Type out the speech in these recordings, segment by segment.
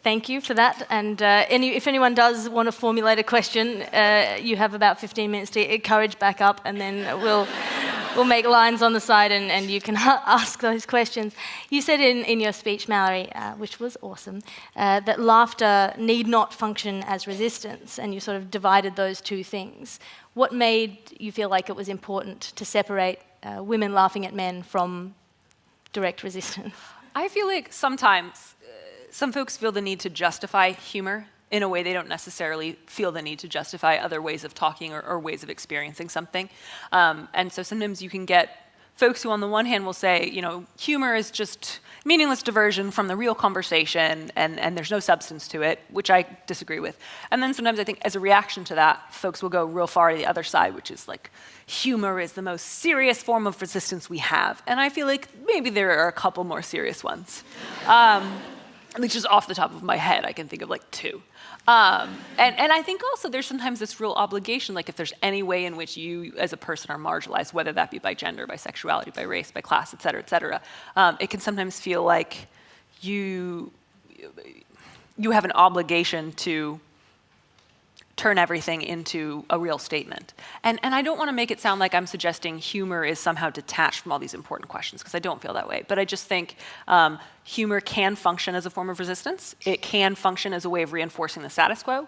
Thank you for that. And if anyone does want to formulate a question, you have about 15 minutes to encourage back up, and then we'll make lines on the side and you can ask those questions. You said in your speech, Mallory, which was awesome, that laughter need not function as resistance, and you sort of divided those two things. What made you feel like it was important to separate women laughing at men from direct resistance? I feel like sometimes some folks feel the need to justify humor in a way they don't necessarily feel the need to justify other ways of talking or ways of experiencing something. And so sometimes you can get folks who on the one hand will say, you know, humor is just meaningless diversion from the real conversation and there's no substance to it, which I disagree with. And then sometimes I think as a reaction to that, folks will go real far to the other side, which is like, humor is the most serious form of resistance we have. And I feel like maybe there are a couple more serious ones. At least just off the top of my head, I can think of like two. And I think also there's sometimes this real obligation, like if there's any way in which you as a person are marginalized, whether that be by gender, by sexuality, by race, by class, et cetera, it can sometimes feel like you have an obligation to turn everything into a real statement. And I don't want to make it sound like I'm suggesting humor is somehow detached from all these important questions, because I don't feel that way. But I just think humor can function as a form of resistance. It can function as a way of reinforcing the status quo.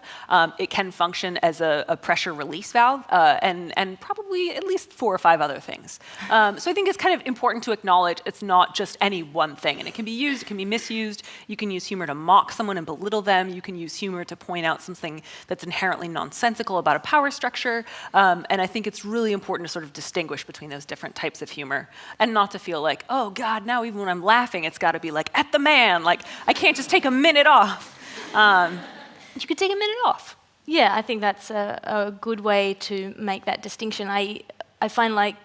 It can function as a pressure release valve, and probably at least 4 or 5 other things. So I think it's kind of important to acknowledge it's not just any one thing. And it can be used, it can be misused. You can use humor to mock someone and belittle them. You can use humor to point out something that's inherently nonsensical about a power structure. And I think it's really important to sort of distinguish between those different types of humor and not to feel like, oh God, now even when I'm laughing, it's got to be like at the man, like I can't just take a minute off. You could take a minute off. Yeah, I think that's a good way to make that distinction. I find like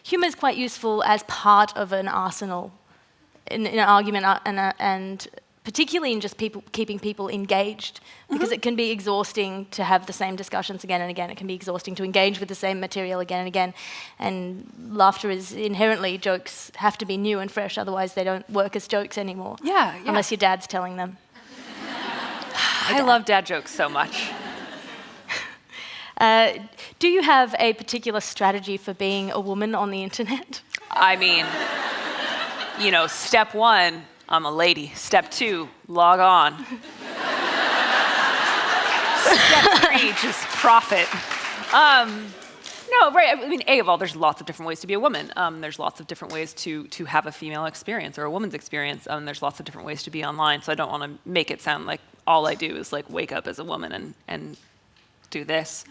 humor is quite useful as part of an arsenal in an argument and particularly in just keeping people engaged, because it can be exhausting to have the same discussions again and again. It can be exhausting to engage with the same material again and again. And laughter is inherently, jokes have to be new and fresh, otherwise they don't work as jokes anymore. Yeah. Unless your dad's telling them. I love dad jokes so much. Do you have a particular strategy for being a woman on the internet? I mean, you know, step 1, I'm a lady. Step 2, log on. Step 3, just profit. No, right, I mean, of all, there's lots of different ways to be a woman. There's lots of different ways to have a female experience or a woman's experience. There's lots of different ways to be online, so I don't want to make it sound like all I do is like wake up as a woman and do this.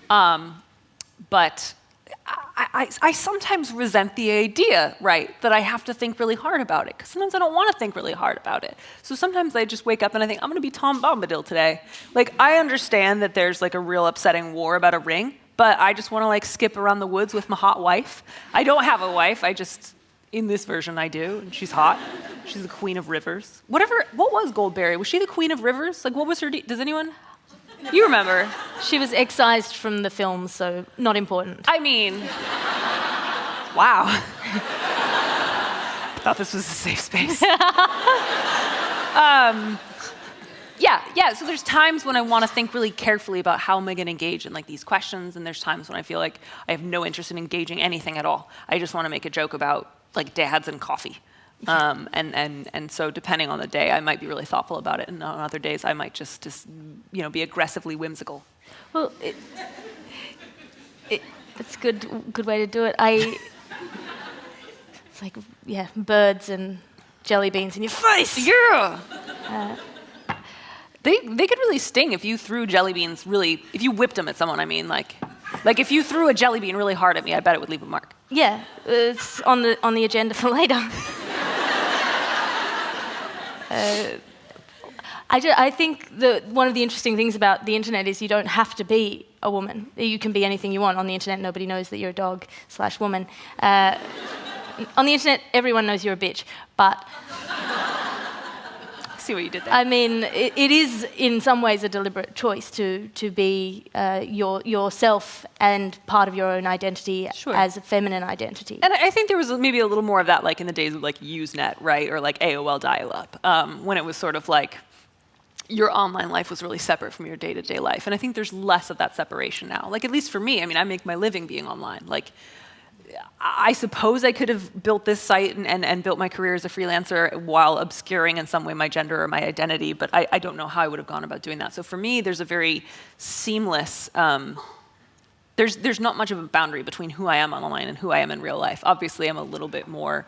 But I sometimes resent the idea, right, that I have to think really hard about it, because sometimes I don't want to think really hard about it. So sometimes I just wake up and I think, I'm going to be Tom Bombadil today. Like, I understand that there's like a real upsetting war about a ring, but I just want to like skip around the woods with my hot wife. I don't have a wife, in this version I do, and she's hot. She's the queen of rivers. What was Goldberry? Was she the queen of rivers? Like, what was her does anyone? You remember. She was excised from the film, so not important. I mean, wow. I thought this was a safe space. Yeah, so there's times when I want to think really carefully about how am I going to engage in like these questions, and there's times when I feel like I have no interest in engaging anything at all. I just want to make a joke about like dads and coffee. And so depending on the day, I might be really thoughtful about it, and on other days I might just be aggressively whimsical. Well, that's a good way to do it. It's like, yeah, birds and jelly beans in your face. Yeah. They could really sting if you threw jelly beans if you whipped them at someone. I mean, like if you threw a jelly bean really hard at me, I bet it would leave a mark. Yeah, it's on the agenda for later. I think one of the interesting things about the internet is you don't have to be a woman. You can be anything you want. On the internet, nobody knows that you're a dog/woman. On the internet, everyone knows you're a bitch. But See what you did there. I mean, it is in some ways a deliberate choice to be yourself and part of your own identity as a feminine identity. And I think there was maybe a little more of that, like in the days of like Usenet, right, or like AOL dial-up, when it was sort of like your online life was really separate from your day-to-day life. And I think there's less of that separation now. Like, at least for me, I mean, I make my living being online. Like, I suppose I could have built this site and built my career as a freelancer while obscuring in some way my gender or my identity, but I don't know how I would have gone about doing that. So for me, there's a very seamless, there's not much of a boundary between who I am online and who I am in real life. Obviously, I'm a little bit more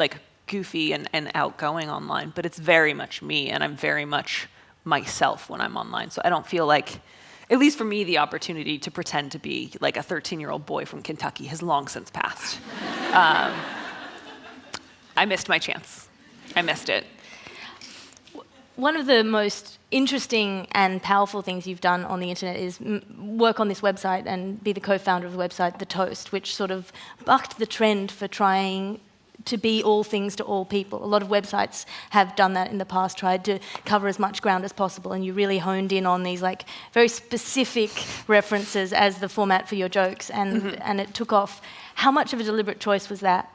like goofy and outgoing online, but it's very much me, and I'm very much myself when I'm online. So I don't feel like, at least for me, the opportunity to pretend to be like a 13-year-old boy from Kentucky has long since passed. I missed my chance. I missed it. One of the most interesting and powerful things you've done on the internet is work on this website and be the co-founder of the website The Toast, which sort of bucked the trend for trying to be all things to all people. A lot of websites have done that in the past, tried to cover as much ground as possible, and you really honed in on these like very specific references as the format for your jokes, and it took off. How much of a deliberate choice was that?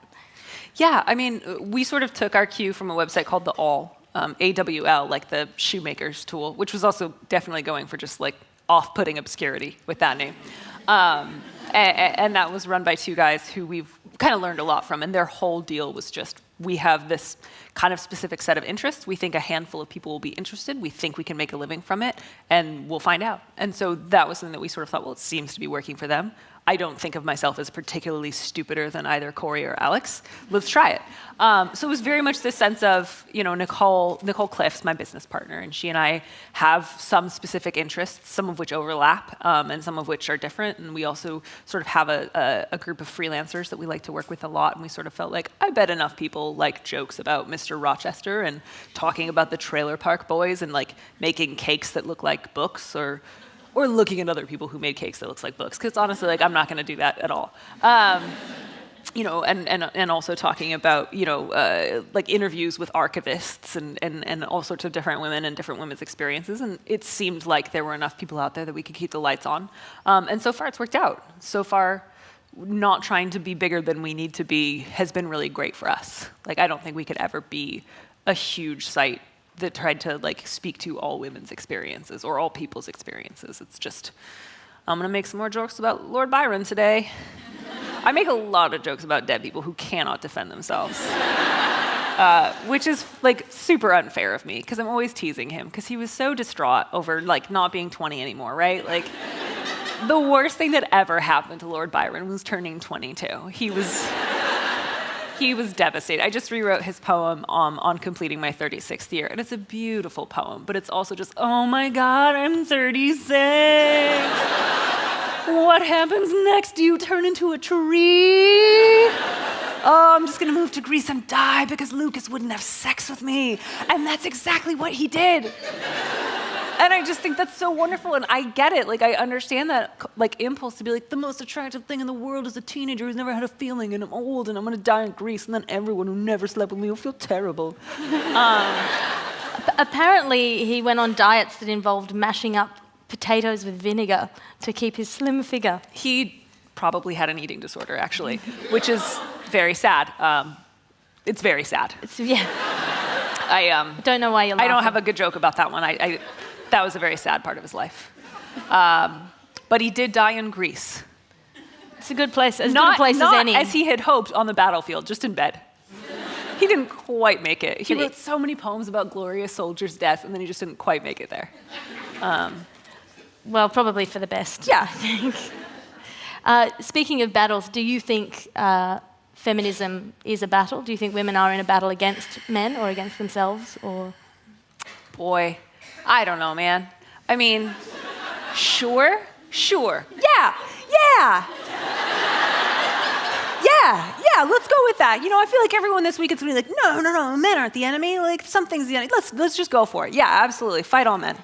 Yeah, I mean, we sort of took our cue from a website called The All, AWL, like the shoemaker's tool, which was also definitely going for just like off-putting obscurity with that name. And that was run by two guys who we've kind of learned a lot from, and their whole deal was just, we have this kind of specific set of interests. We think a handful of people will be interested. We think we can make a living from it, and we'll find out. And so that was something that we sort of thought, well, it seems to be working for them. I don't think of myself as particularly stupider than either Corey or Alex. Let's try it. So it was very much this sense of, you know, Nicole Cliff's my business partner, and she and I have some specific interests, some of which overlap, and some of which are different. And we also sort of have a group of freelancers that we like to work with a lot, and we sort of felt like, I bet enough people like jokes about Mr. Rochester and talking about the Trailer Park Boys and like making cakes that look like books, or looking at other people who made cakes that looks like books, because honestly, like, I'm not going to do that at all. You know, and also talking about, you know, like interviews with archivists and all sorts of different women and different women's experiences, and it seemed like there were enough people out there that we could keep the lights on. And so far, it's worked out. So far, not trying to be bigger than we need to be has been really great for us. Like, I don't think we could ever be a huge site that tried to like speak to all women's experiences or all people's experiences. It's just, I'm gonna make some more jokes about Lord Byron today. I make a lot of jokes about dead people who cannot defend themselves, which is like super unfair of me, because I'm always teasing him, because he was so distraught over like not being 20 anymore, right? Like, the worst thing that ever happened to Lord Byron was turning 22. He was devastated. I just rewrote his poem on completing my 36th year, and it's a beautiful poem, but it's also just, oh my God, I'm 36. What happens next? Do you turn into a tree? Oh, I'm just gonna move to Greece and die because Lucas wouldn't have sex with me. And that's exactly what he did. And I just think that's so wonderful, and I get it. Like, I understand that like impulse to be like, the most attractive thing in the world is a teenager who's never had a feeling, and I'm old, and I'm gonna die in Greece, and then everyone who never slept with me will feel terrible. Apparently, he went on diets that involved mashing up potatoes with vinegar to keep his slim figure. He probably had an eating disorder, actually, which is very sad. It's very sad. Yeah. I don't know why you're laughing. I don't have a good joke about that one. That was a very sad part of his life. But he did die in Greece. It's a good place, as good a place as any. Not as he had hoped on the battlefield, just in bed. He didn't quite make it. He wrote so many poems about glorious soldiers' deaths, and then he just didn't quite make it there. Well, probably for the best. Yeah. I think. Speaking of battles, do you think feminism is a battle? Do you think women are in a battle against men or against themselves? Or boy, I don't know, man. I mean, sure. Yeah, let's go with that. You know, I feel like everyone this week is going to be like, no, men aren't the enemy. Like, something's the enemy. Let's just go for it. Yeah, absolutely. Fight all men.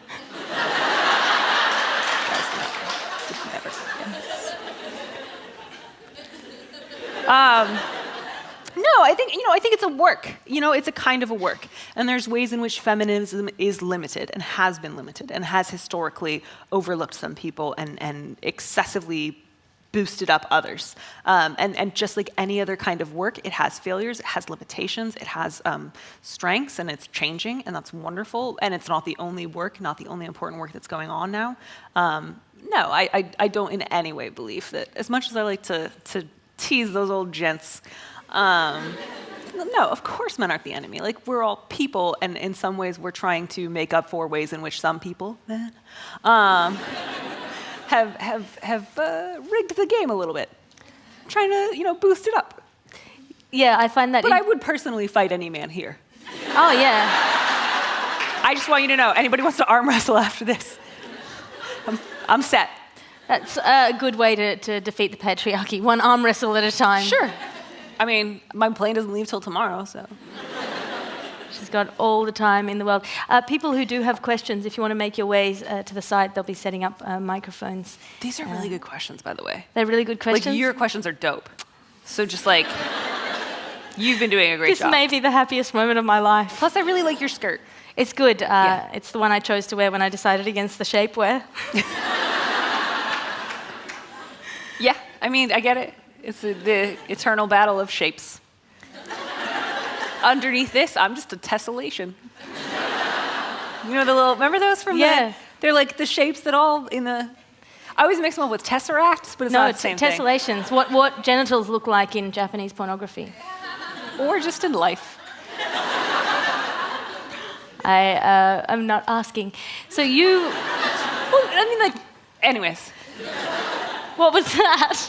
No, I think it's a work. You know, it's a kind of a work. And there's ways in which feminism is limited and has been limited and has historically overlooked some people and excessively boosted up others. And just like any other kind of work, it has failures, it has limitations, it has strengths, and it's changing, and that's wonderful. And it's not the only work, not the only important work that's going on now. No, I don't in any way believe that, as much as I like to tease those old gents, no, of course men aren't the enemy. Like, we're all people, and in some ways we're trying to make up for ways in which some people, men, have rigged the game a little bit, trying to, boost it up. Yeah, I find that. But I would personally fight any man here. Oh yeah. I just want you to know, anybody wants to arm wrestle after this, I'm set. That's a good way to defeat the patriarchy. One arm wrestle at a time. Sure. I mean, my plane doesn't leave till tomorrow, so. She's got all the time in the world. People who do have questions, if you want to make your ways to the side, they'll be setting up microphones. These are really good questions, by the way. They're really good questions? Like, your questions are dope. So just like, you've been doing a great job. This may be the happiest moment of my life. Plus, I really like your skirt. It's good. It's the one I chose to wear when I decided against the shapewear. Yeah, I mean, I get it. It's the eternal battle of shapes. Underneath this, I'm just a tessellation. You know the little, remember those from they're like the shapes that all in the, I always mix them up with tesseracts, but it's not the same thing. Tessellations. What genitals look like in Japanese pornography. Or just in life. I'm not asking. So you, well, I mean, like, anyways. What was that?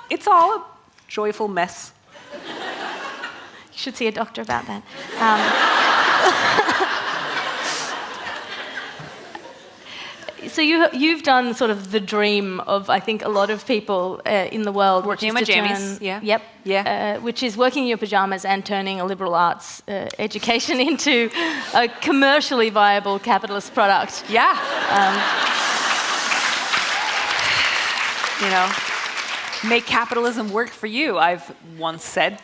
It's all a joyful mess. You should see a doctor about that. So you've done sort of the dream of, I think, a lot of people in the world. Working in my jammies, yeah. Yep. Yeah. Which is working in your pajamas and turning a liberal arts education into a commercially viable capitalist product. Yeah. Make capitalism work for you, I've once said.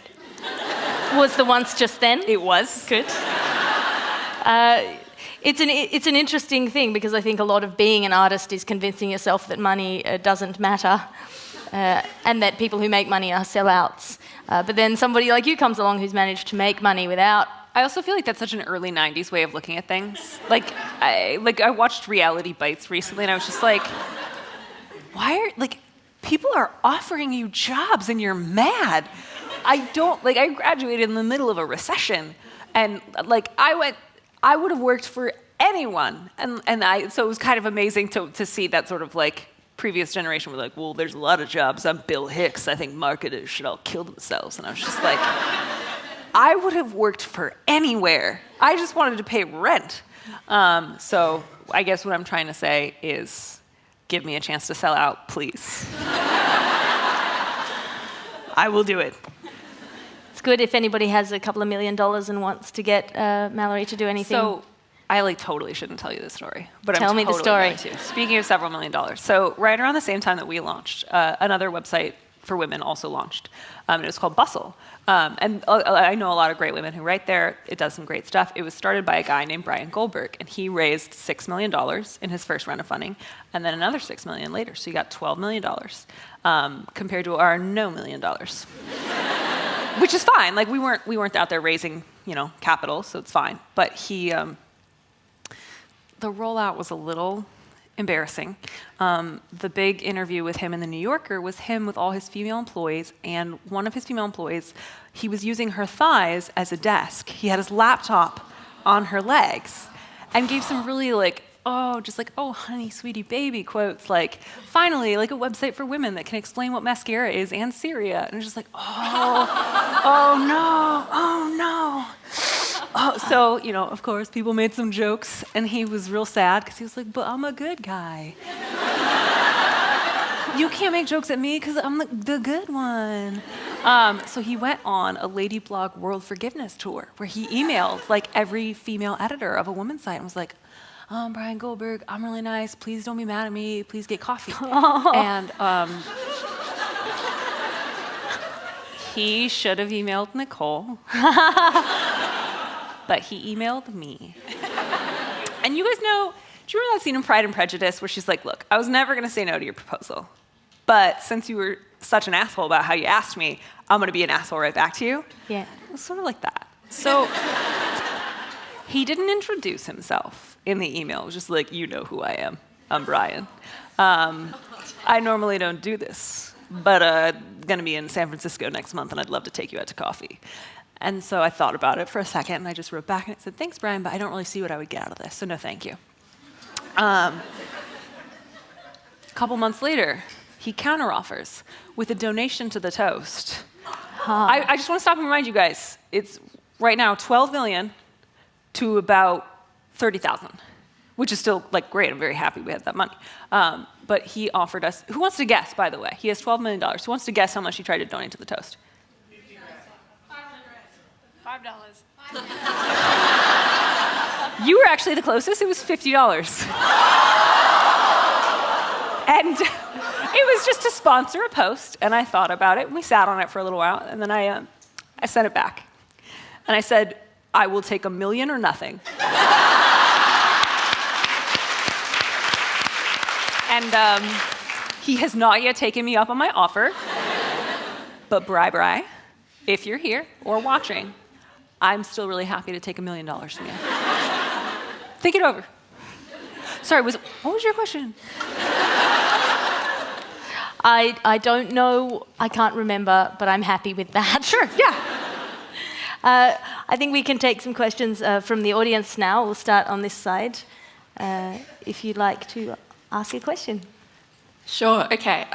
Was the once just then? It was. Good. It's an interesting thing, because I think a lot of being an artist is convincing yourself that money doesn't matter, and that people who make money are sellouts. But then somebody like you comes along who's managed to make money without. I also feel like that's such an early 90s way of looking at things. I watched Reality Bites recently, and I was just like, people are offering you jobs and you're mad. I graduated in the middle of a recession, and I would have worked for anyone. So it was kind of amazing to see that sort of previous generation were like, well, there's a lot of jobs. I'm Bill Hicks. I think marketers should all kill themselves. And I was just like, I would have worked for anywhere. I just wanted to pay rent. So I guess what I'm trying to say is, give me a chance to sell out, please. I will do it. It's good if anybody has a couple of $1 million and wants to get Mallory to do anything. So I totally shouldn't tell you this story, but Tell I'm me totally the story. going to. Speaking of several $1 million, so right around the same time that we launched, another website for women also launched. It was called Bustle. And I know a lot of great women who write there. It does some great stuff. It was started by a guy named Brian Goldberg, and he raised $6 million in his first round of funding, and then another $6 million later. So he got $12 million compared to our no $1 million, which is fine. We weren't out there raising capital, so it's fine. But the rollout was a little embarrassing. The big interview with him in the New Yorker was him with all his female employees, and one of his female employees, he was using her thighs as a desk. He had his laptop on her legs and gave some really oh honey, sweetie baby quotes, finally, a website for women that can explain what mascara is and Syria. And it's just oh no. Oh, so, of course, people made some jokes, and he was real sad, because he was like, but I'm a good guy. You can't make jokes at me, because I'm the good one. So he went on a Lady Blog World Forgiveness tour, where he emailed, every female editor of a women's site, and was like, I'm Brian Goldberg, I'm really nice, please don't be mad at me, please get coffee. Oh. And he should have emailed Nicole. but he emailed me. And you guys know, do you remember that scene in Pride and Prejudice where she's like, look, I was never going to say no to your proposal, but since you were such an asshole about how you asked me, I'm going to be an asshole right back to you? Yeah. It was sort of like that. So he didn't introduce himself in the email. It was just like, you know who I am. I'm Brian. I normally don't do this, but I'm going to be in San Francisco next month, and I'd love to take you out to coffee. And so I thought about it for a second, and I just wrote back and I said, thanks, Brian, but I don't really see what I would get out of this, so no thank you. A couple months later, he counteroffers with a donation to the toast. I just want to stop and remind you guys, it's right now 12 million to about 30,000, which is still like great. I'm very happy we had that money. But he offered us, who wants to guess, by the way? He has $12 million. Who wants to guess how much he tried to donate to the toast? $5. You were actually the closest. It was $50. And it was just to sponsor a post, and I thought about it, and we sat on it for a little while, and then I sent it back. And I said, I will take $1 million or nothing. And he has not yet taken me up on my offer. But Bri, if you're here or watching, I'm still really happy to take $1 million from you. Think it over. Sorry, what was your question? I don't know, I can't remember, but I'm happy with that. Sure, yeah. I think we can take some questions from the audience now. We'll start on this side. If you'd like to ask a question. Sure, okay.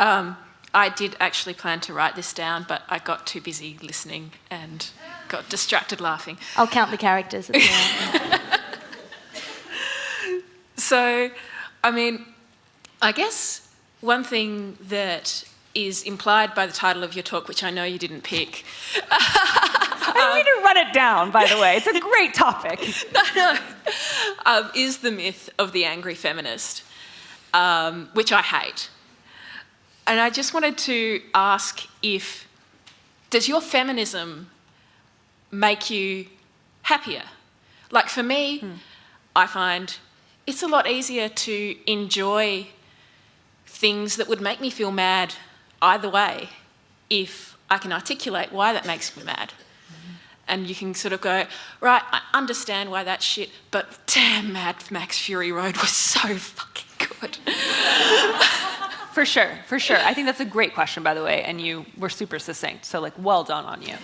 I did actually plan to write this down, but I got too busy listening and got distracted laughing. I'll count the characters as well. So, I mean, I guess one thing that is implied by the title of your talk, which I know you didn't pick. I don't mean to run it down, by the way. It's a great topic. Is the myth of the angry feminist, which I hate. And I just wanted to ask does your feminism make you happier? Like for me, I find it's a lot easier to enjoy things that would make me feel mad either way if I can articulate why that makes me mad. And you can sort of go, right, I understand why that's shit, but damn, Mad Max Fury Road was so fucking good. For sure. I think that's a great question, by the way, and you were super succinct, so like, well done on you.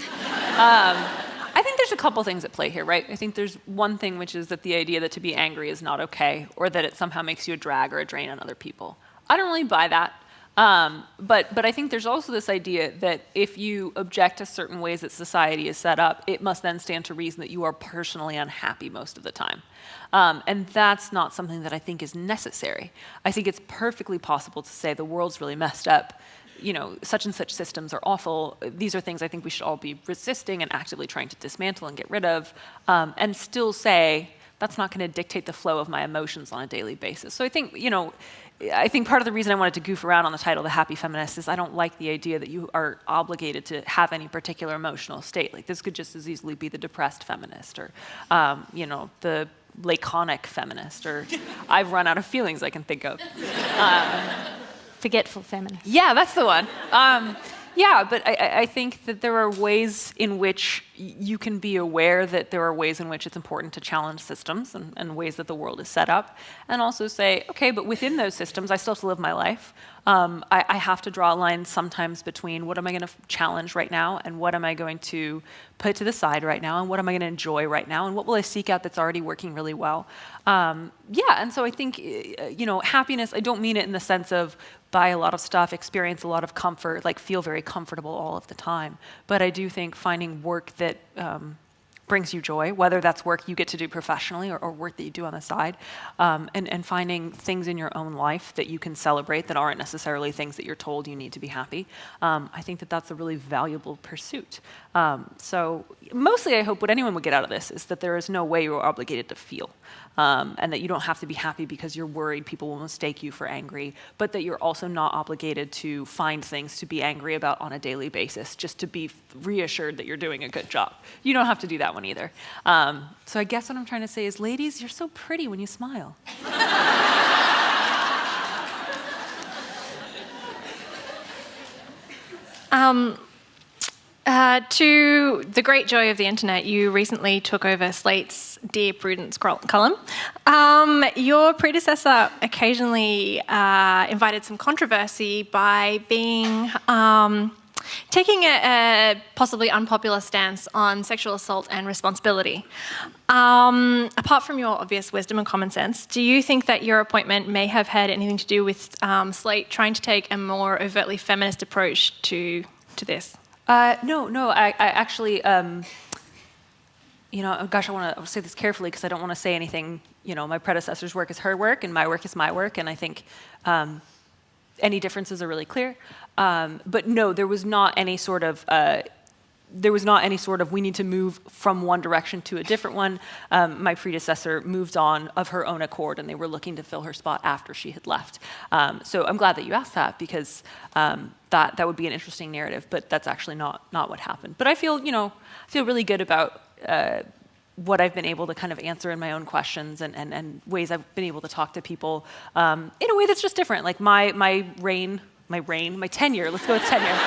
I think there's a couple things at play here, right? I think there's one thing, which is that the idea that to be angry is not okay, or that it somehow makes you a drag or a drain on other people. I don't really buy that. But I think there's also this idea that if you object to certain ways that society is set up, it must then stand to reason that you are personally unhappy most of the time. And that's not something that I think is necessary. I think it's perfectly possible to say the world's really messed up, you know, such and such systems are awful. These are things I think we should all be resisting and actively trying to dismantle and get rid of, and still say, that's not going to dictate the flow of my emotions on a daily basis. So I think, you know, I think part of the reason I wanted to goof around on the title, The Happy Feminist, is I don't like the idea that you are obligated to have any particular emotional state. Like, this could just as easily be the depressed feminist, or, you know, the laconic feminist, or I've run out of feelings I can think of. Forgetful feminist. Yeah, that's the one. Yeah, but I think that there are ways in which you can be aware that there are ways in which it's important to challenge systems and ways that the world is set up, and also say, okay, but within those systems, I still have to live my life. I have to draw a line sometimes between what am I going to challenge right now and what am I going to put to the side right now and what am I going to enjoy right now and what will I seek out that's already working really well. Yeah, and so I think, you know, happiness, I don't mean it in the sense of buy a lot of stuff, experience a lot of comfort, like feel very comfortable all of the time. But I do think finding work that brings you joy, whether that's work you get to do professionally or work that you do on the side, and finding things in your own life that you can celebrate that aren't necessarily things that you're told you need to be happy. I think that that's a really valuable pursuit. So mostly I hope what anyone would get out of this is that there is no way you're obligated to feel. And that you don't have to be happy because you're worried people will mistake you for angry, but that you're also not obligated to find things to be angry about on a daily basis just to be reassured that you're doing a good job. You don't have to do that that one either. So I guess what I'm trying to say is, ladies, you're so pretty when you smile. To the great joy of the internet, you recently took over Slate's Dear Prudence column. Your predecessor occasionally invited some controversy by taking a possibly unpopular stance on sexual assault and responsibility. Apart from your obvious wisdom and common sense, do you think that your appointment may have had anything to do with Slate trying to take a more overtly feminist approach to this? No. I actually, gosh, I want to say this carefully because I don't want to say anything. My predecessor's work is her work, and my work is my work, and I think any differences are really clear. But no, there was not any sort of. We need to move from one direction to a different one. My predecessor moved on of her own accord, and they were looking to fill her spot after she had left. So I'm glad that you asked that, because that would be an interesting narrative, but that's actually not what happened. But I feel really good about what I've been able to kind of answer in my own questions and ways I've been able to talk to people in a way that's just different. Like my tenure, let's go with tenure.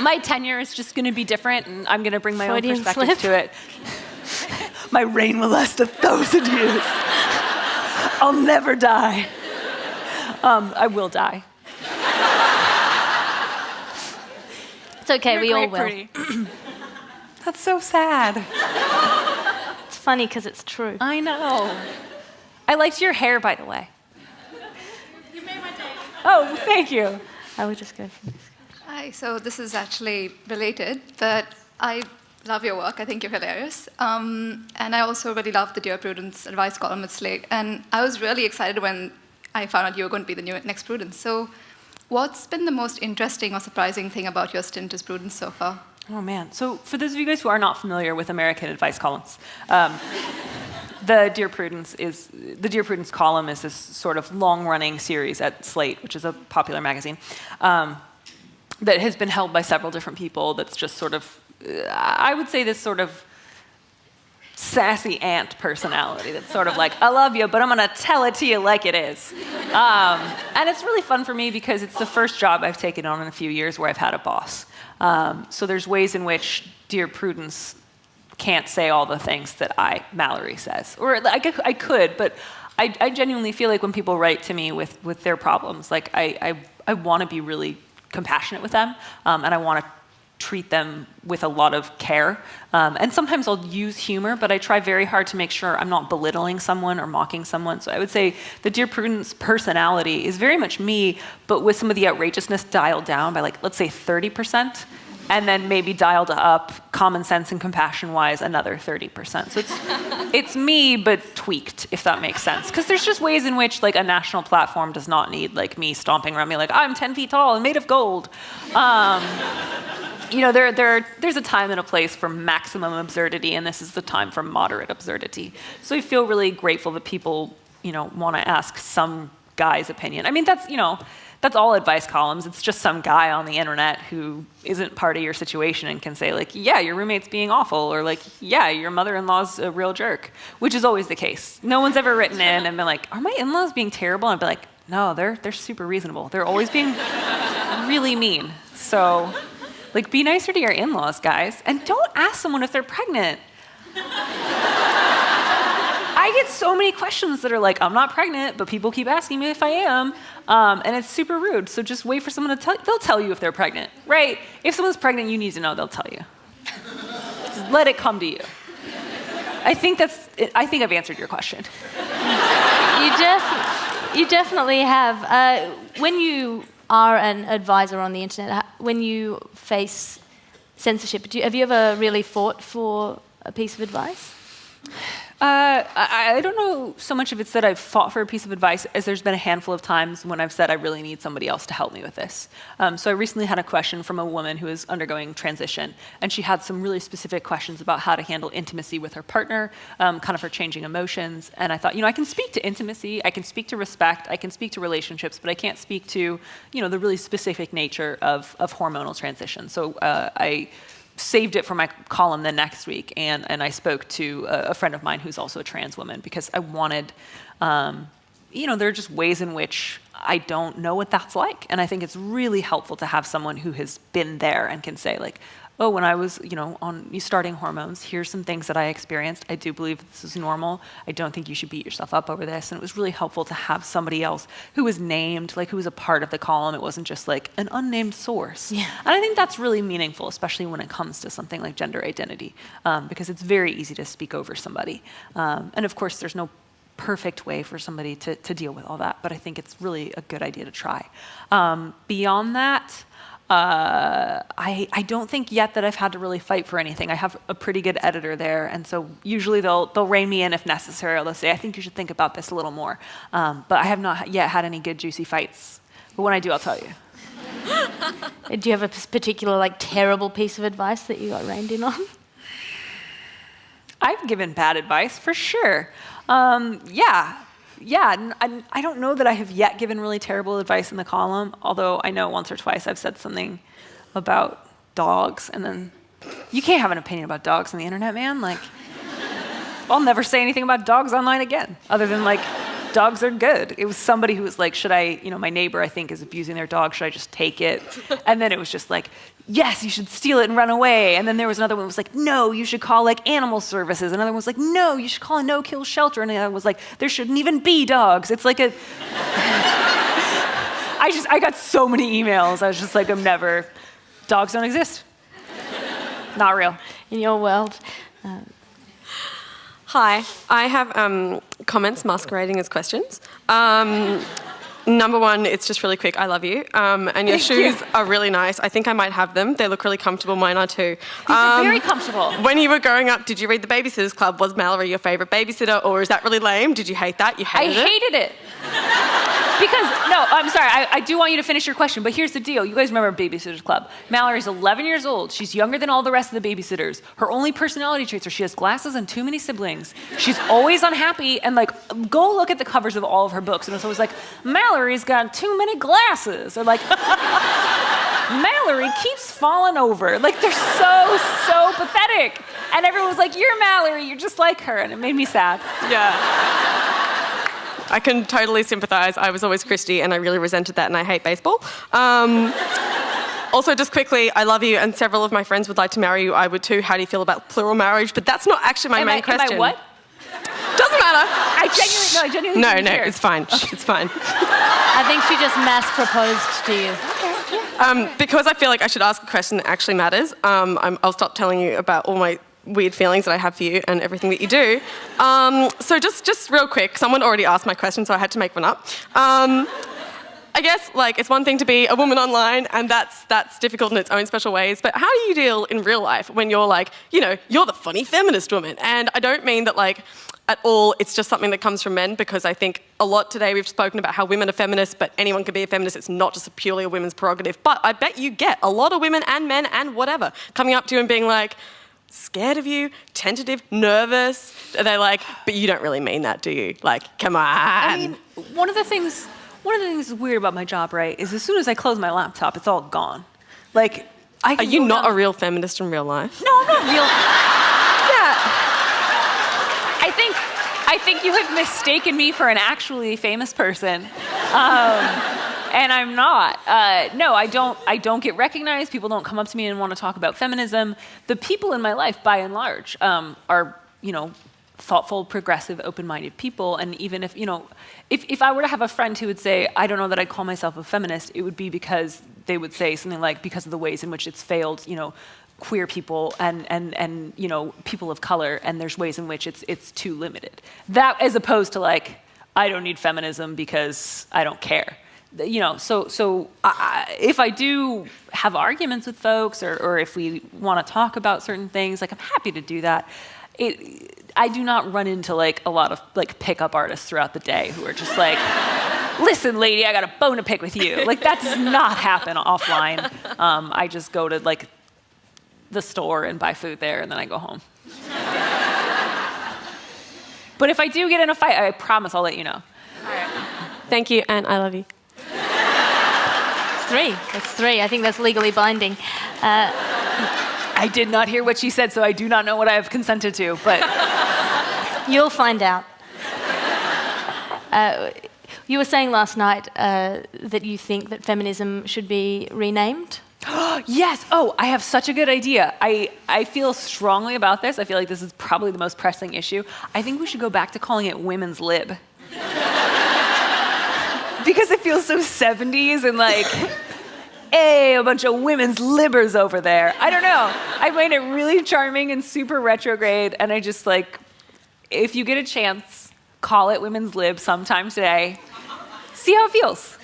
My tenure is just going to be different, and I'm going to bring my own perspective to it. My reign will last 1,000 years. I'll never die. I will die. It's okay, we all will. Pretty. That's so sad. It's funny because it's true. I know. I liked your hair, by the way. You made my day. Oh, thank you. I would just go for this. Hi, so this is actually related, but I love your work. I think you're hilarious. And I also really love the Dear Prudence advice column at Slate. And I was really excited when I found out you were going to be the next Prudence. So what's been the most interesting or surprising thing about your stint as Prudence so far? Oh, man. So for those of you guys who are not familiar with American advice columns, the Dear Prudence column is this sort of long-running series at Slate, which is a popular magazine, that has been held by several different people. That's just sort of, I would say, this sort of sassy aunt personality that's sort of like, I love you, but I'm going to tell it to you like it is. And it's really fun for me because it's the first job I've taken on in a few years where I've had a boss. So there's ways in which Dear Prudence can't say all the things that Mallory says. Or I could, but I genuinely feel like when people write to me with their problems, like I want to be really compassionate with them, and I want to treat them with a lot of care. And sometimes I'll use humor, but I try very hard to make sure I'm not belittling someone or mocking someone. So I would say the Dear Prudence personality is very much me, but with some of the outrageousness dialed down by, like, let's say 30%, and then maybe dialed up common sense and compassion-wise another 30%. So it's me, but tweaked, if that makes sense. Because there's just ways in which, like, a national platform does not need, like, me stomping around me like, I'm 10 feet tall and made of gold. There's a time and a place for maximum absurdity, and this is the time for moderate absurdity. So I feel really grateful that people, want to ask some guy's opinion. I mean, that's all advice columns. It's just some guy on the internet who isn't part of your situation and can say, like, yeah, your roommate's being awful, or like, yeah, your mother-in-law's a real jerk, which is always the case. No one's ever written in and been like, are my in-laws being terrible? And I'd be like, no, they're super reasonable. They're always being really mean. So, like, be nicer to your in-laws, guys. And don't ask someone if they're pregnant. I get so many questions that are like, I'm not pregnant, but people keep asking me if I am. And it's super rude. So just wait for someone to tell you. They'll tell you if they're pregnant, right? If someone's pregnant, you need to know, they'll tell you. Just let it come to you. I think I've answered your question. You definitely have. When you are an advisor on the internet, when you face censorship, have you ever really fought for a piece of advice? I don't know so much if it's that I've fought for a piece of advice as there's been a handful of times when I've said I really need somebody else to help me with this. So I recently had a question from a woman who is undergoing transition, and she had some really specific questions about how to handle intimacy with her partner, kind of her changing emotions. And I thought, I can speak to intimacy, I can speak to respect, I can speak to relationships, but I can't speak to, the really specific nature of hormonal transition. So I saved it for my column the next week, and I spoke to a friend of mine who's also a trans woman, because I wanted, there are just ways in which I don't know what that's like. And I think it's really helpful to have someone who has been there and can say, like, oh, when I was, on starting hormones, here's some things that I experienced. I do believe this is normal. I don't think you should beat yourself up over this. And it was really helpful to have somebody else who was named, like who was a part of the column. It wasn't just like an unnamed source. Yeah. And I think that's really meaningful, especially when it comes to something like gender identity, because it's very easy to speak over somebody. And of course, there's no perfect way for somebody to deal with all that, but I think it's really a good idea to try. Beyond that, I don't think yet that I've had to really fight for anything. I have a pretty good editor there, and so usually they'll rein me in if necessary. They'll say, I think you should think about this a little more. But I have not yet had any good, juicy fights. But when I do, I'll tell you. Do you have a particular, like, terrible piece of advice that you got reined in on? I've given bad advice, for sure. Yeah, I don't know that I have yet given really terrible advice in the column, although I know once or twice I've said something about dogs, and then you can't have an opinion about dogs on the internet, man. Like, I'll never say anything about dogs online again, other than like, dogs are good. It was somebody who was like, should I, my neighbor, I think, is abusing their dog. Should I just take it? And then it was just like, yes, you should steal it and run away. And then there was another one who was like, no, you should call like animal services. Another one was like, no, you should call a no-kill shelter. And another one was like, there shouldn't even be dogs. It's like I got so many emails. I was just like, dogs don't exist. Not real. In your world. Hi, I have comments masquerading as questions. Number one, it's just really quick. I love you. And your shoes are really nice. I think I might have them. They look really comfortable. Mine are too. These are very comfortable. When you were growing up, did you read The Babysitters Club? Was Mallory your favourite babysitter, or is that really lame? Did you hate that? You hated it? I hated it. Because, no, I'm sorry, I do want you to finish your question, but here's the deal. You guys remember Babysitters Club. Mallory's 11 years old. She's younger than all the rest of the babysitters. Her only personality traits are she has glasses and too many siblings. She's always unhappy, and like, go look at the covers of all of her books, and it's always like, Mallory's got too many glasses, or like, Mallory keeps falling over. Like, they're so pathetic. And everyone was like, you're Mallory, you're just like her, and it made me sad. Yeah. I can totally sympathise. I was always Christy, and I really resented that, and I hate baseball. Also, just quickly, I love you, and several of my friends would like to marry you. I would too. How do you feel about plural marriage? But that's not actually my main question. Am I what? Doesn't matter. I genuinely No, didn't care. it's fine. Okay. It's fine. I think she just mass proposed to you. Because I feel like I should ask a question that actually matters, I'll stop telling you about all my weird feelings that I have for you and everything that you do. So just real quick, someone already asked my question, so I had to make one up. I guess, like, it's one thing to be a woman online, and that's difficult in its own special ways, but how do you deal in real life when you're like, you're the funny feminist woman? And I don't mean that, like, at all, it's just something that comes from men, because I think a lot today we've spoken about how women are feminists, but anyone can be a feminist. It's not just purely a women's prerogative. But I bet you get a lot of women and men and whatever coming up to you and being like, scared of you, tentative, nervous. They're like, but you don't really mean that, do you? Like, come on. I mean, one of the things that's weird about my job, right, is as soon as I close my laptop, it's all gone. Like, Are you not a real feminist in real life? No, I'm not real. Yeah. I think you have mistaken me for an actually famous person. And I'm not. No, I don't get recognized. People don't come up to me and want to talk about feminism. The people in my life, by and large, are, thoughtful, progressive, open-minded people. And even if I were to have a friend who would say, I don't know that I'd call myself a feminist, it would be because they would say something like, because of the ways in which it's failed, queer people and people of color, and there's ways in which it's too limited. That, as opposed to like, I don't need feminism because I don't care. So if I do have arguments with folks, or if we want to talk about certain things, like, I'm happy to do that. I do not run into like a lot of like pickup artists throughout the day who are just like, listen, lady, I got a bone to pick with you. Like, that does not happen offline. I just go to like the store and buy food there, and then I go home. But if I do get in a fight, I promise I'll let you know. All right. Thank you, and I love you. It's 3. That's 3. I think that's legally binding. I did not hear what she said, so I do not know what I have consented to, but... You'll find out. You were saying last night that you think that feminism should be renamed. Yes. Oh, I have such a good idea. I feel strongly about this. I feel like this is probably the most pressing issue. I think we should go back to calling it women's lib. Because it feels so 70s and like, hey, a bunch of women's libbers over there. I don't know. I find it really charming and super retrograde, and I just like, if you get a chance, call it women's lib sometime today. See how it feels.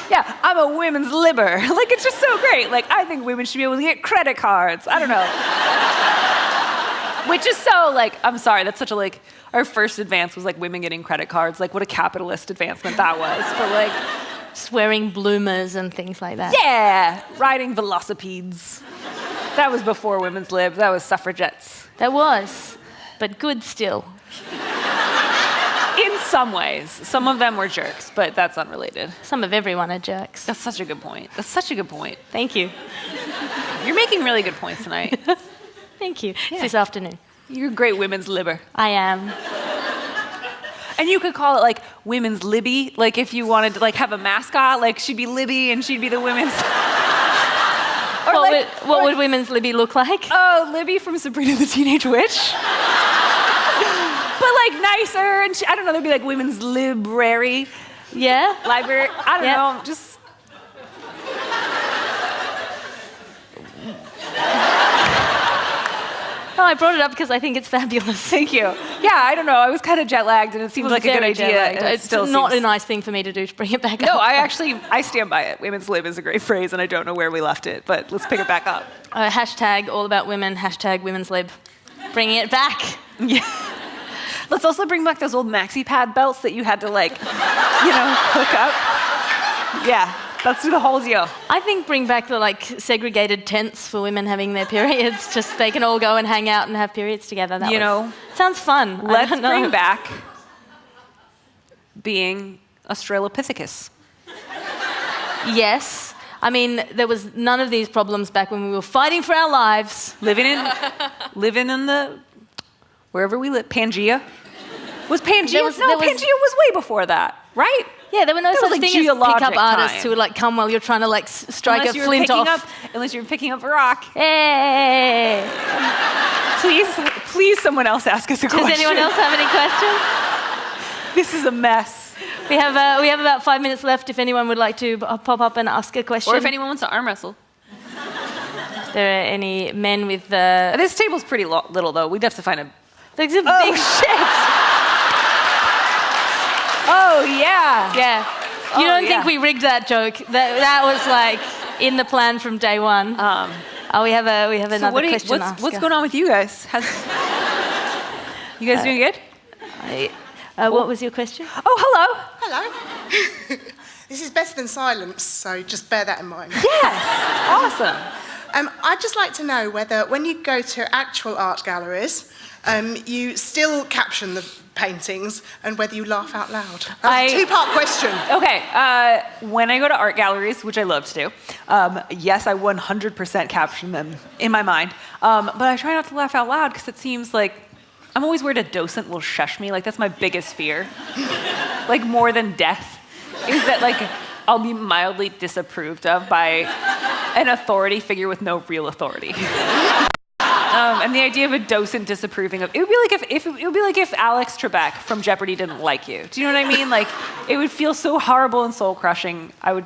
Yeah, I'm a women's libber. Like, it's just so great. Like, I think women should be able to get credit cards. I don't know. Which is so, like, I'm sorry, that's such a, like, our first advance was, like, women getting credit cards. Like, what a capitalist advancement that was. But, like... Just wearing bloomers and things like that. Yeah, riding velocipedes. That was before women's lib. That was suffragettes. That was, but good still. In some ways. Some of them were jerks, but that's unrelated. Some of everyone are jerks. That's such a good point. That's such a good point. Thank you. You're making really good points tonight. Thank you. Yeah. This afternoon. You're a great women's libber. I am. And you could call it like women's Libby, like if you wanted to like have a mascot, like she'd be Libby and she'd be the women's. What would women's Libby look like? Oh, Libby from Sabrina the Teenage Witch. But like nicer, and I don't know, there'd be like women's library. Yeah? Library, I don't know, just... Oh, I brought it up because I think it's fabulous. Thank you. Yeah, I don't know, I was kind of jet lagged and it seemed like a good idea. It's still not a nice thing for me to do to bring it back up. No, I stand by it. Women's lib is a great phrase and I don't know where we left it, but let's pick it back up. Hashtag all about women, hashtag women's lib. Bringing it back. Yeah. Let's also bring back those old maxi pad belts that you had to like, hook up. Yeah, that's the whole deal. I think bring back the like segregated tents for women having their periods. Just they can all go and hang out and have periods together. Sounds fun. Let's bring back being Australopithecus. Yes. I mean, there was none of these problems back when we were fighting for our lives. Living in the, wherever we live, Pangea. Was Pangea? Pangea was way before that, right? Yeah, there were no such like thing as pick-up artists who would like come while you're trying to like strike a flint off. Unless you're picking up a rock. Hey! Please, someone else ask us a question. Does anyone else have any questions? This is a mess. We have about 5 minutes left if anyone would like to pop up and ask a question. Or if anyone wants to arm wrestle. If there are any men with the... This table's pretty little, though. We'd have to find a... There's a big shit! Oh, yeah. Yeah. You don't think we rigged that joke? That was like in the plan from day one. We have another question to ask. What's going on with you guys? You guys doing good? What was your question? Oh, hello. Hello. This is better than silence, so just bear that in mind. Yes. Awesome. I'd just like to know whether, when you go to actual art galleries, you still caption the paintings and whether you laugh out loud. That's a two-part question. Okay. When I go to art galleries, which I love to do, yes, I 100% caption them in my mind. But I try not to laugh out loud because it seems like I'm always worried a docent will shush me. Like, that's my biggest fear. Like, more than death, is that, like, I'll be mildly disapproved of by an authority figure with no real authority. And the idea of a docent disapproving of it would be like if Alex Trebek from Jeopardy didn't like you. Do you know what I mean? Like, it would feel so horrible and soul crushing. I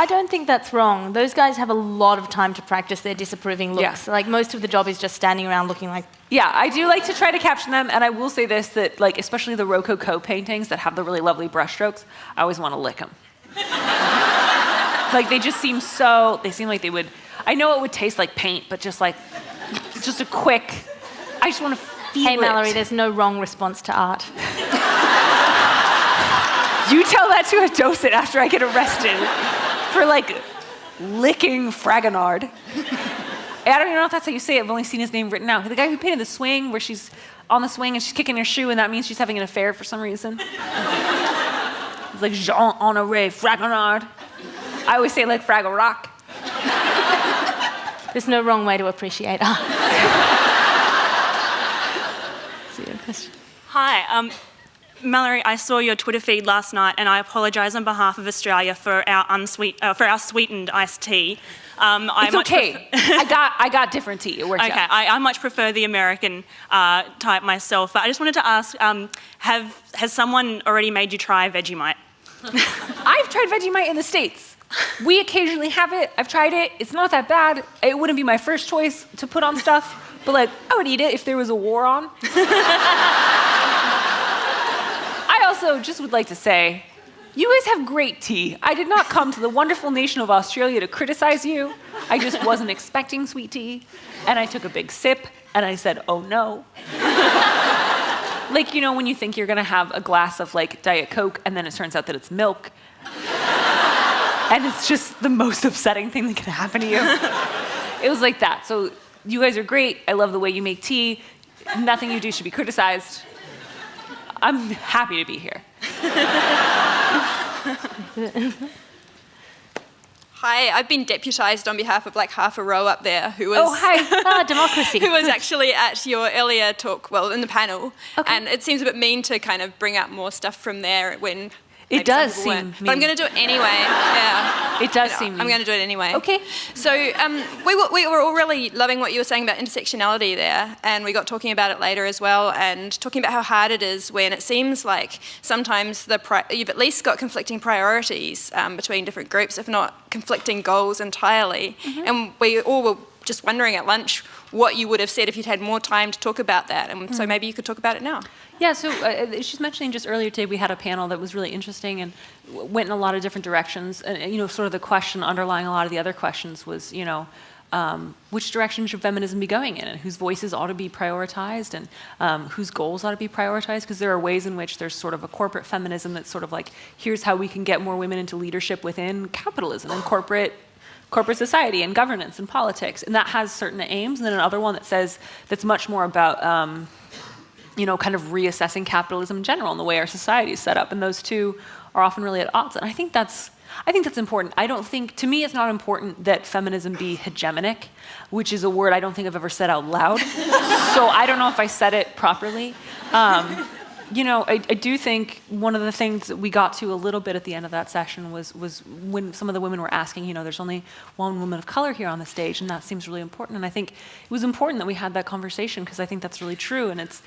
don't think that's wrong. Those guys have a lot of time to practice their disapproving looks. Yeah. Like, most of the job is just standing around looking like... Yeah, I do like to try to caption them, and I will say this, that, like, especially the Rococo paintings that have the really lovely brushstrokes, I always want to lick them. Like, they seem like they would... I know it would taste like paint, but just a quick... I just want to feel it. Hey, Mallory, there's no wrong response to art. You tell that to a docent after I get arrested for, like, licking Fragonard. I don't even know if that's how you say it. I've only seen his name written out. The guy who painted the swing, where she's on the swing and she's kicking her shoe, and that means she's having an affair for some reason. It's like Jean-Honoré Fragonard. I always say like Fraggle Rock. There's no wrong way to appreciate art. So your question. Hi, Mallory, I saw your Twitter feed last night, and I apologise on behalf of Australia for our sweetened iced tea. It's okay. I got different tea. It worked Okay, out. I much prefer the American type myself, but I just wanted to ask, has someone already made you try Vegemite? I've tried Vegemite in the States. We occasionally have it. I've tried it. It's not that bad. It wouldn't be my first choice to put on stuff, but like I would eat it if there was a war on. I also just would like to say, you guys have great tea. I did not come to the wonderful nation of Australia to criticize you. I just wasn't expecting sweet tea. And I took a big sip and I said, oh no. Like, you know, when you think you're gonna have a glass of like Diet Coke and then it turns out that it's milk. And it's just the most upsetting thing that can happen to you. It was like that. So you guys are great. I love the way you make tea. Nothing you do should be criticized. I'm happy to be here. Hi, I've been deputised on behalf of like half a row up there who was... Oh, hi. Democracy. who was actually at your earlier talk, well, in the panel. Okay. And it seems a bit mean to kind of bring up more stuff from there when... It does some people seem weren't. But I'm going to do it anyway. Yeah. It does seem I'm going to do it anyway. Okay. So we were all really loving what you were saying about intersectionality there, and we got talking about it later as well, and talking about how hard it is when it seems like sometimes you've at least got conflicting priorities between different groups, if not conflicting goals entirely. Mm-hmm. And we all were just wondering at lunch what you would have said if you'd had more time to talk about that, and so maybe you could talk about it now. Yeah, so she's mentioning just earlier today we had a panel that was really interesting and went in a lot of different directions. And, you know, sort of the question underlying a lot of the other questions was, you know, which direction should feminism be going in, and whose voices ought to be prioritized, and whose goals ought to be prioritized, because there are ways in which there's sort of a corporate feminism that's sort of like, here's how we can get more women into leadership within capitalism and corporate society and governance and politics, and that has certain aims, and then another one that says that's much more about you know, kind of reassessing capitalism in general and the way our society is set up, and those two are often really at odds. And I think that's important. To me, it's not important that feminism be hegemonic, which is a word I don't think I've ever said out loud. So I don't know if I said it properly. You know, I do think one of the things that we got to a little bit at the end of that session was when some of the women were asking, you know, there's only one woman of color here on the stage, and that seems really important. And I think it was important that we had that conversation, because I think that's really true. And it's,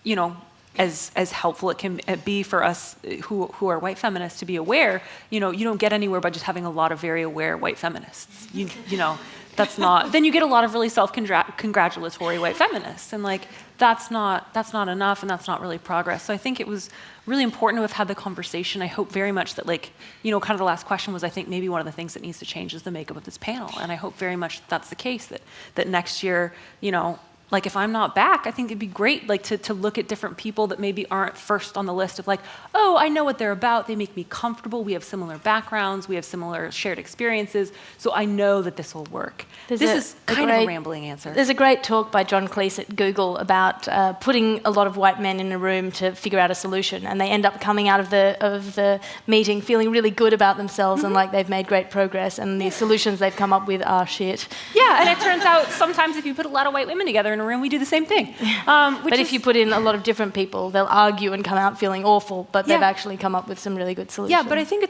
you know, as helpful it can be for us who are white feminists to be aware, you know, you don't get anywhere by just having a lot of very aware white feminists. You know, that's not, then you get a lot of really self-congratulatory white feminists, and like, that's not enough, and that's not really progress. So I think it was really important to have had the conversation. I hope very much that, like, you know, kind of the last question was, I think maybe one of the things that needs to change is the makeup of this panel, and I hope very much that's the case, that next year, you know, like if I'm not back, I think it'd be great like to look at different people that maybe aren't first on the list of like, oh, I know what they're about, they make me comfortable, we have similar backgrounds, we have similar shared experiences, so I know that this will work. This is kind of a rambling answer. There's a great talk by John Cleese at Google about putting a lot of white men in a room to figure out a solution, and they end up coming out of the meeting feeling really good about themselves and like they've made great progress, and the solutions they've come up with are shit. Yeah, and it turns out sometimes if you put a lot of white women together in a room, we do the same thing. But if you put in a lot of different people, they'll argue and come out feeling awful, but they've actually come up with some really good solutions. Yeah, but I think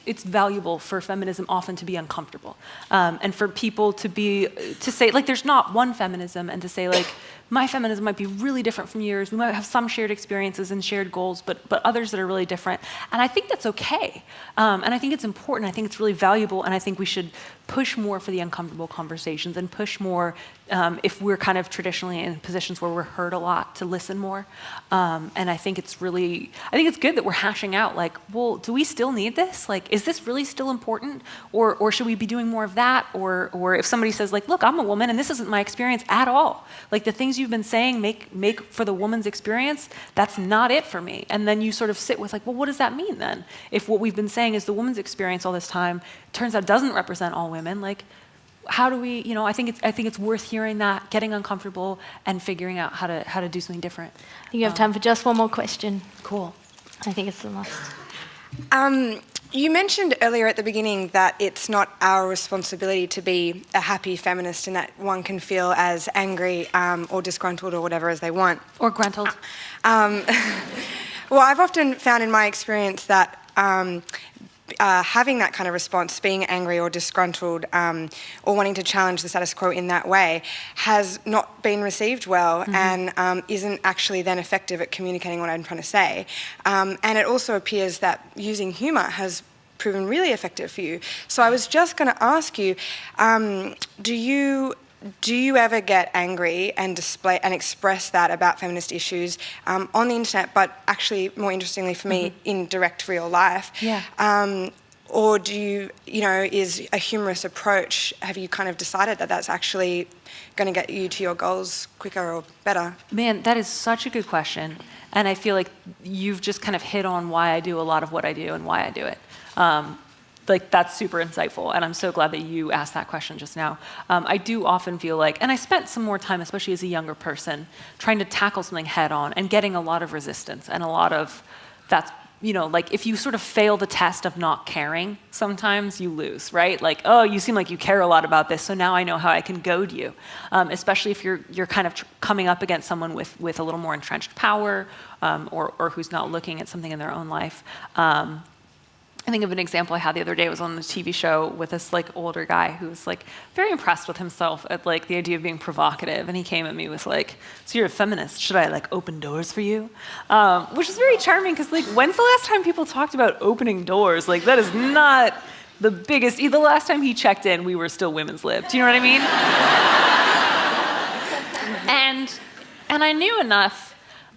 it's valuable for feminism often to be uncomfortable, and for people to say, like, there's not one feminism, and to say, like, my feminism might be really different from yours. We might have some shared experiences and shared goals, but others that are really different. And I think that's okay. And I think it's important. I think it's really valuable. And I think we should push more for the uncomfortable conversations, and push more if we're kind of traditionally in positions where we're heard a lot, to listen more. And I think it's good that we're hashing out, like, well, do we still need this? Like, is this really still important? Or should we be doing more of that? Or if somebody says, like, look, I'm a woman and this isn't my experience at all. Like, the things you've been saying make for the woman's experience, that's not it for me. And then you sort of sit with, like, well, what does that mean then? If what we've been saying is the woman's experience all this time turns out doesn't represent all women, like, how do we, you know, I think it's worth hearing that, getting uncomfortable, and figuring out how to do something different. I think you have time for just one more question. Cool. I think it's the last. You mentioned earlier at the beginning that it's not our responsibility to be a happy feminist and that one can feel as angry or disgruntled or whatever as they want. Or gruntled. Well, I've often found in my experience that having that kind of response, being angry or disgruntled or wanting to challenge the status quo in that way, has not been received well and isn't actually then effective at communicating what I'm trying to say. And it also appears that using humour has proven really effective for you. So I was just going to ask you, do you ever get angry and display and express that about feminist issues on the internet, but actually, more interestingly for me, in direct real life? Yeah. Or do you know, is a humorous approach, have you kind of decided that that's actually going to get you to your goals quicker or better? Man, that is such a good question. And I feel like you've just kind of hit on why I do a lot of what I do and why I do it. Like, that's super insightful, and I'm so glad that you asked that question just now. I do often feel like, and I spent some more time, especially as a younger person, trying to tackle something head on and getting a lot of resistance and a lot of, that's, you know, like if you sort of fail the test of not caring, sometimes you lose, right? Like, oh, you seem like you care a lot about this, so now I know how I can goad you. Especially if you're kind of coming up against someone with a little more entrenched power or who's not looking at something in their own life. I think of an example I had the other day. I was on the TV show with this like older guy who was like very impressed with himself at like the idea of being provocative, and he came at me with like, "So you're a feminist? Should I like open doors for you?" Which is very charming because like, when's the last time people talked about opening doors? Like, that is not the biggest. The last time he checked in, we were still women's lib. Do you know what I mean? and I knew enough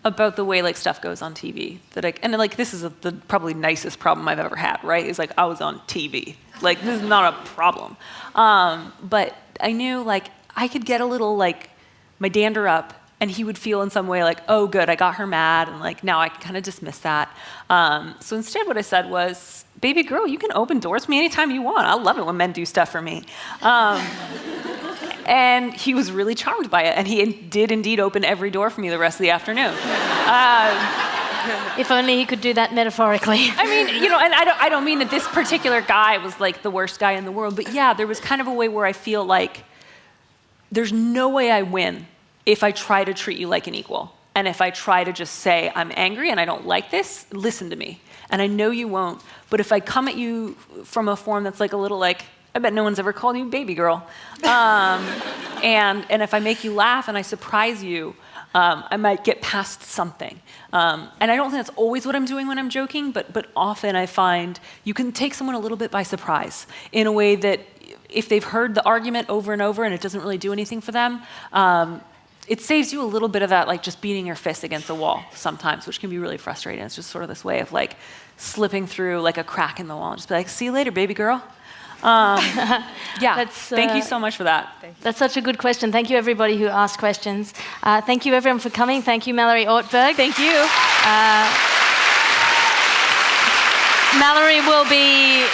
about the way like stuff goes on TV that and like this is the probably nicest problem I've ever had, right? It's like I was on TV. Like, this is not a problem. But I knew like I could get a little like my dander up and he would feel in some way like, oh good, I got her mad, and like now I can kind of dismiss that. So instead what I said was, baby girl, you can open doors for me anytime you want. I love it when men do stuff for me. And he was really charmed by it, and he did indeed open every door for me the rest of the afternoon. If only he could do that metaphorically. I mean, you know, and I don't mean that this particular guy was like the worst guy in the world, but yeah, there was kind of a way where I feel like there's no way I win if I try to treat you like an equal. And if I try to just say, I'm angry and I don't like this, listen to me. And I know you won't, but if I come at you from a form that's like a little like, I bet no one's ever called you baby girl. And if I make you laugh and I surprise you, I might get past something. And I don't think that's always what I'm doing when I'm joking, but often I find you can take someone a little bit by surprise in a way that if they've heard the argument over and over and it doesn't really do anything for them, it saves you a little bit of that, like just beating your fist against the wall sometimes, which can be really frustrating. It's just sort of this way of like slipping through like a crack in the wall and just be like, see you later, baby girl. Yeah, thank you so much for that. That's such a good question. Thank you, everybody who asked questions. Thank you, everyone, for coming. Thank you, Mallory Ortberg. Thank you. Mallory will be...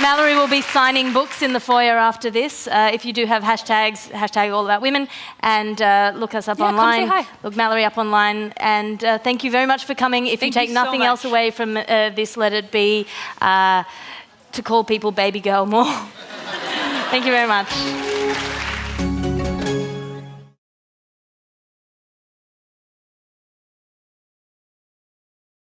Mallory will be signing books in the foyer after this. If you do have hashtags, hashtag All About Women, and look us up online. Come say hi. Look Mallory up online. And thank you very much for coming. If you take nothing else away from this, let it be to call people baby girl more. Thank you very much.